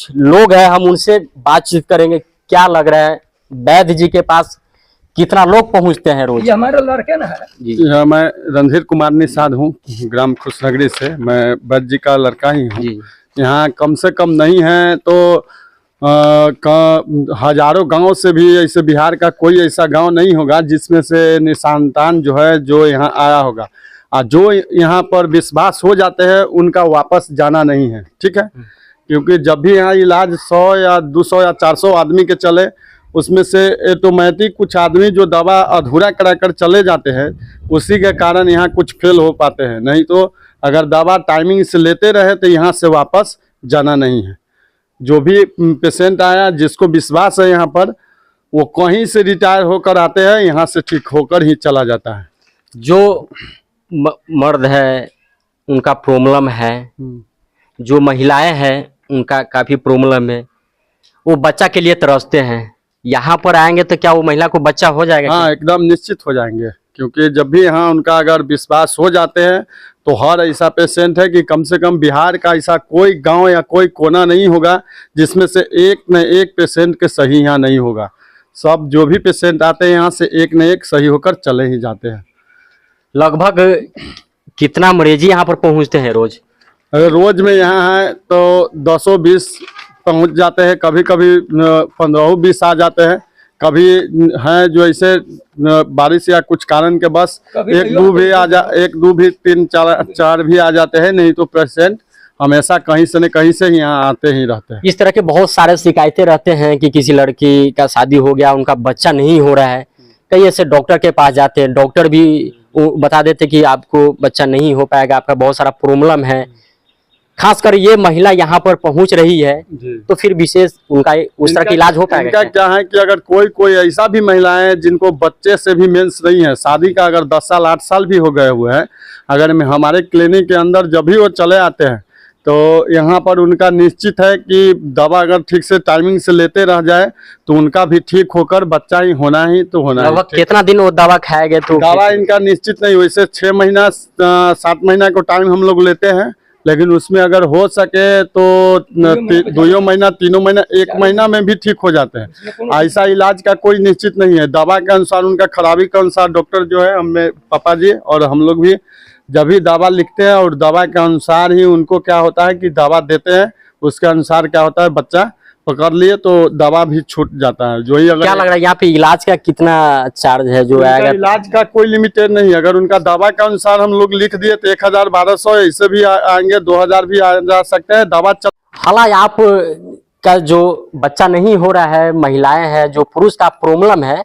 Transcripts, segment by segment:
कुछ लोग हैं, हम उनसे बातचीत करेंगे। क्या लग रहा है वैद्य जी के पास कितना लोग पहुंचते हैं रोज? ये हमारे लड़के ना है जी मैं रणधीर कुमार निषाद हूँ, ग्राम खुशनगरी से। मैं वैद्य जी का लड़का ही हूँ। जी यहाँ कम से कम नहीं है तो हजारों गांव से भी, ऐसे बिहार का कोई ऐसा गांव नहीं होगा जिसमें से निसंतान जो है जो यहाँ आया होगा। और जो यहाँ पर विश्वास हो जाते हैं उनका वापस जाना नहीं है, ठीक है। क्योंकि जब भी यहाँ इलाज 100 या 200 या 400 आदमी के चले, उसमें से ऑटोमेटिक कुछ आदमी जो दवा अधूरा कराकर चले जाते हैं, उसी के कारण यहाँ कुछ फेल हो पाते हैं। नहीं तो अगर दवा टाइमिंग से लेते रहे तो यहाँ से वापस जाना नहीं है। जो भी पेशेंट आया जिसको विश्वास है यहाँ पर, वो कहीं से रिटायर होकर आते हैं, यहाँ से ठीक होकर ही चला जाता है। जो मर्द है उनका प्रॉब्लम है, जो महिलाएं हैं उनका काफी प्रॉब्लम है, वो बच्चा के लिए तरसते हैं। यहाँ पर आएंगे तो क्या वो महिला को बच्चा हो जाएगा? हाँ, एकदम निश्चित हो जाएंगे। क्योंकि जब भी यहाँ उनका अगर विश्वास हो जाते हैं तो हर ऐसा पेशेंट है कि कम से कम बिहार का ऐसा कोई गांव या कोई कोना नहीं होगा जिसमें से एक न एक पेशेंट के सही यहाँ नहीं होगा। सब जो भी पेशेंट आते हैं यहाँ से एक न एक सही होकर चले ही जाते हैं। लगभग कितना मरीज यहाँ पर पहुँचते हैं रोज? अगर रोज में यहाँ है तो 220 पहुँच जाते हैं, कभी कभी 15-20 आ जाते हैं। कभी हैं जो ऐसे बारिश या कुछ कारण के बस एक दो भी 3-4 भी आ जाते हैं। नहीं तो पेशेंट हमेशा कहीं से न कहीं से यहाँ आते ही रहते हैं। इस तरह के बहुत सारे शिकायतें रहते हैं कि किसी लड़की का शादी हो गया, उनका बच्चा नहीं हो रहा है। कई ऐसे डॉक्टर के पास जाते हैं, डॉक्टर भी बता देते कि आपको बच्चा नहीं हो पाएगा, आपका बहुत सारा प्रॉब्लम है। खासकर ये महिला यहाँ पर पहुँच रही है तो फिर विशेष उनका उस तरह का इलाज हो पाएगा? इनका क्या है कि अगर कोई ऐसा भी महिलाएं जिनको बच्चे से भी मेंस नहीं है, शादी का अगर 10 साल 8 साल भी हो गए हुए हैं, अगर हमारे क्लिनिक के अंदर जब भी वो चले आते हैं तो यहाँ पर उनका निश्चित है कि दवा अगर ठीक से टाइमिंग से लेते रह जाए तो उनका भी ठीक होकर बच्चा ही होना ही तो होना है। कितना दिन वो दवा खाएंगे? तो दवा इनका निश्चित नहीं, वैसे 6 महीना 7 महीना को टाइम हम लोग लेते हैं, लेकिन उसमें अगर हो सके तो 2 महीना 3 महीना 1 महीना में भी ठीक हो जाते हैं। ऐसा इलाज का कोई निश्चित नहीं है। दवा के अनुसार, उनका खराबी के अनुसार डॉक्टर जो है, हमें पापा जी और हम लोग भी जब भी दवा लिखते हैं और दवा के अनुसार ही उनको क्या होता है कि दवा देते हैं, उसके अनुसार क्या होता है, बच्चा पकड़ लिए तो दवा भी छूट जाता है। जो ही अगर क्या लग रहा है यहाँ पे इलाज का कितना चार्ज है जो आएगा? इलाज का कोई लिमिटेड नहीं। अगर उनका दवा के अनुसार हम लोग लिख दिए तो 1000-1200 ऐसे भी आएंगे, 2000 भी आ जा सकते हैं। दवा हालांकि आप का जो बच्चा नहीं हो रहा है, महिलाएं हैं, जो पुरुष का प्रॉब्लम है,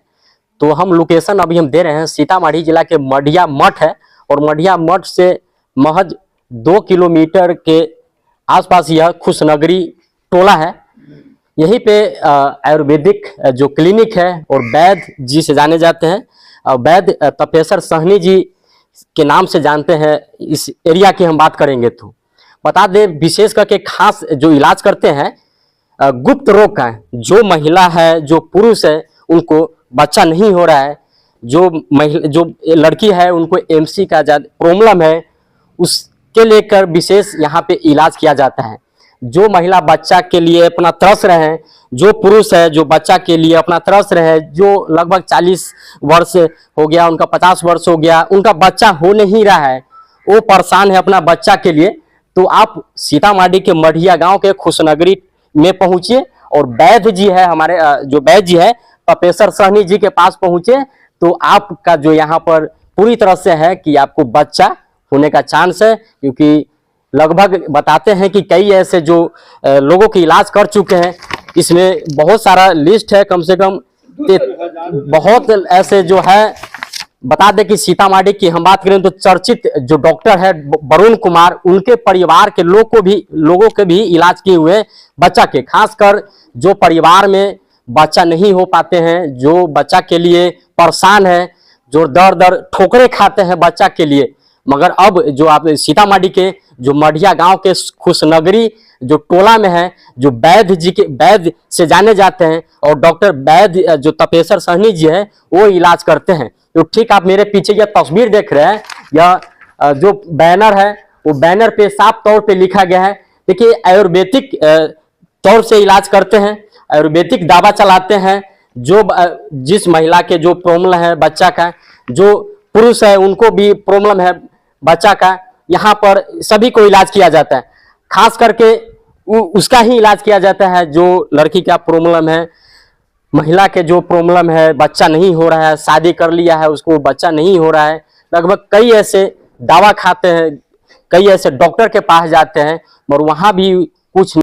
तो हम लोकेशन अभी हम दे रहे हैं। सीतामढ़ी जिला के मढ़िया मठ है और मढ़िया मठ से महज 2 किलोमीटर के आसपास यह खुशनगरी टोला है। यहीं पे आयुर्वेदिक जो क्लिनिक है और वैद्य जी से जाने जाते हैं। वैद्य तपेश्वर सहनी जी के नाम से जानते हैं। इस एरिया की हम बात करेंगे तो बता दें, विशेष करके खास जो इलाज करते हैं गुप्त रोग का। जो महिला है, जो पुरुष है, उनको बच्चा नहीं हो रहा है, जो लड़की है उनको एमसी का प्रॉब्लम है, उसके लेकर विशेष यहाँ पे इलाज किया जाता है। जो महिला बच्चा के लिए अपना तरस रहे हैं, जो पुरुष है जो बच्चा के लिए अपना तरस रहे हैं, जो लगभग 40 वर्ष हो गया, उनका 50 वर्ष हो गया, उनका बच्चा हो नहीं रहा है, वो परेशान है अपना बच्चा के लिए, तो आप सीतामढ़ी के मढ़िया गांव के खुशनगरी में पहुंचिए और वैद्य जी है हमारे, जो वैद्य जी है तपेश्वर सहनी जी के पास पहुंचे तो आपका जो यहाँ पर पूरी तरह से है कि आपको बच्चा होने का चांस है। क्योंकि लगभग बताते हैं कि कई ऐसे जो लोगों की इलाज कर चुके हैं, इसमें बहुत सारा लिस्ट है, कम से कम बहुत ऐसे जो है। बता दें कि सीतामढ़ी की हम बात करें तो चर्चित जो डॉक्टर है वरुण कुमार, उनके परिवार के लोगों के भी इलाज किए हुए बच्चा के। खासकर जो परिवार में बच्चा नहीं हो पाते हैं, जो बच्चा के लिए परेशान है, जो दर ठोकरे खाते हैं बच्चा के लिए, मगर अब जो आप सीतामढ़ी के जो मढ़िया गांव के खुशनगरी जो टोला में है, जो वैद्य से जाने जाते हैं और डॉक्टर वैद्य जो तपेश्वर सहनी जी है वो इलाज करते हैं। तो ठीक आप मेरे पीछे यह तस्वीर देख रहे हैं, यह जो बैनर है वो बैनर पे साफ तौर पे लिखा गया है। देखिए आयुर्वेदिक तौर से इलाज करते हैं, आयुर्वेदिक दवा चलाते हैं। जो जिस महिला के जो प्रॉब्लम है बच्चा का, जो पुरुष है उनको भी प्रॉब्लम है बच्चा का, यहाँ पर सभी को इलाज किया जाता है। खास करके उसका ही इलाज किया जाता है जो लड़की का प्रॉब्लम है, महिला के जो प्रॉब्लम है, बच्चा नहीं हो रहा है, शादी कर लिया है उसको बच्चा नहीं हो रहा है। लगभग कई ऐसे दवा खाते हैं, कई ऐसे डॉक्टर के पास जाते हैं, और वहाँ भी कुछ